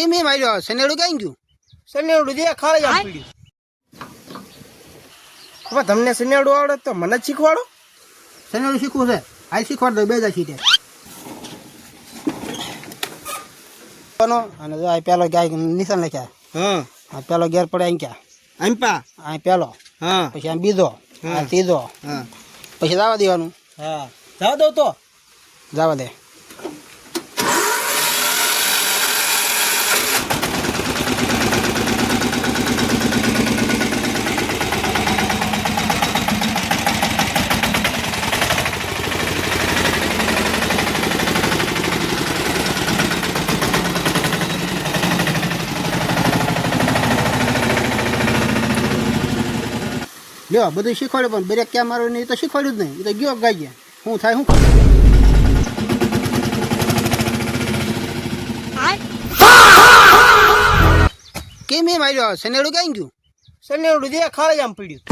કેમ એ માર્યો સનેડું કઈ ગયું સનેડું જે ખાઈ આમ પીડ્યું. હવે તમને સનેડું આવડે તો મને જ શીખવાડો. સનેડું શીખવું છે હાલ શીખવાડ દો બે જા સીટે અને જો આ પેલો ગાય નિશાન લખ્યા હા આ પેલો ગેર પડે અહીં ક્યાં અંપા આ પેલો હા પછી આમ બીજો આ હા. ત્રીજો હા પછી જવા દેવાનું હા જા દો તો. જવા દે લ્યો બધું શીખવાડ્યું પણ બ્રેક ક્યાં મારવું નહીં એ તો શીખવાડ્યું જ નહીં એ તો ગયો ગાય શું થાય શું ખબર કેમ એ માર્યો સનેડું કઈ ગયું સનેડું જે ખાઈ આમ પીડ્યું.